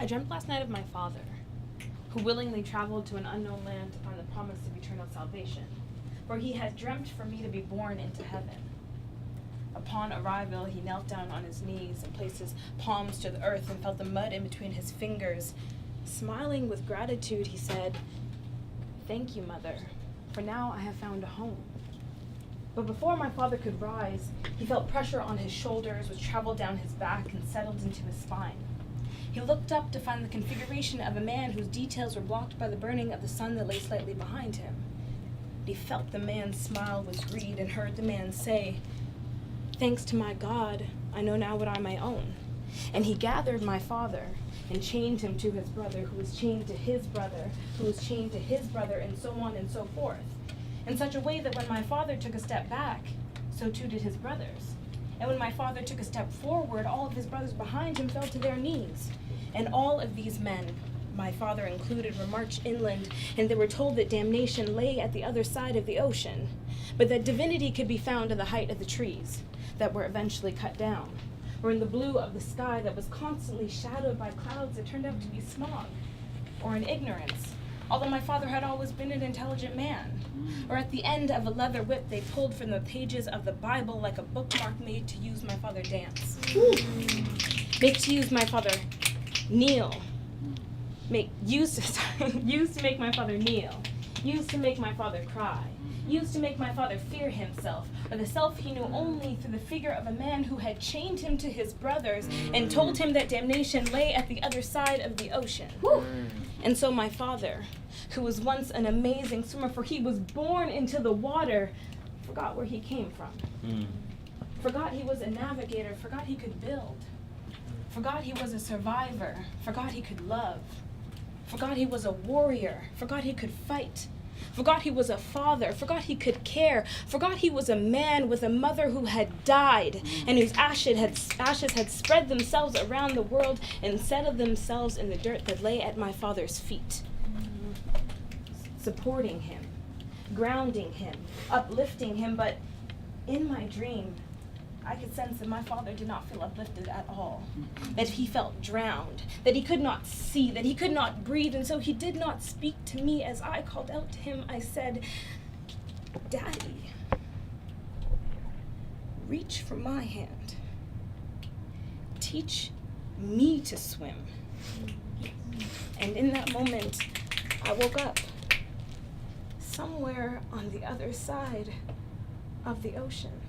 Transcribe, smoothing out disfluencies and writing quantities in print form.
I dreamt last night of my father, who willingly traveled to an unknown land to find the promise of eternal salvation, for he had dreamt for me to be born into heaven. Upon arrival, he knelt down on his knees and placed his palms to the earth and felt the mud in between his fingers. Smiling with gratitude, he said, "Thank you, Mother, for now I have found a home." But before my father could rise, he felt pressure on his shoulders, which traveled down his back and settled into his spine. He looked up to find the configuration of a man whose details were blocked by the burning of the sun that lay slightly behind him. He felt the man's smile was greed and heard the man say, "Thanks to my God, I know now what I may own." And he gathered my father and chained him to his brother, who was chained to his brother, who was chained to his brother, and so on and so forth, in such a way that when my father took a step back, so too did his brothers. And when my father took a step forward, all of his brothers behind him fell to their knees. And all of these men, my father included, were marched inland, and they were told that damnation lay at the other side of the ocean, but that divinity could be found in the height of the trees that were eventually cut down, or in the blue of the sky that was constantly shadowed by clouds that turned out to be smog, or in ignorance, although my father had always been an intelligent man, or at the end of a leather whip they pulled from the pages of the Bible like a bookmark made to use my father dance. Make to use my father kneel. Used to make my father kneel. Used to make my father cry. Used to make my father fear himself, or the self he knew only through the figure of a man who had chained him to his brothers and told him that damnation lay at the other side of the ocean. And so my father, who was once an amazing swimmer, for he was born into the water, forgot where he came from. Forgot he was a navigator, forgot he could build. Forgot he was a survivor, forgot he could love. Forgot he was a warrior, forgot he could fight. Forgot he was a father, forgot he could care. Forgot he was a man with a mother who had died and whose ashes had spread themselves around the world and settled themselves in the dirt that lay at my father's feet. Supporting him, grounding him, uplifting him, but in my dream, I could sense that my father did not feel uplifted at all, that he felt drowned, that he could not see, that he could not breathe, and so he did not speak to me. As I called out to him, I said, "Daddy, reach for my hand. Teach me to swim." And in that moment, I woke up, somewhere on the other side of the ocean.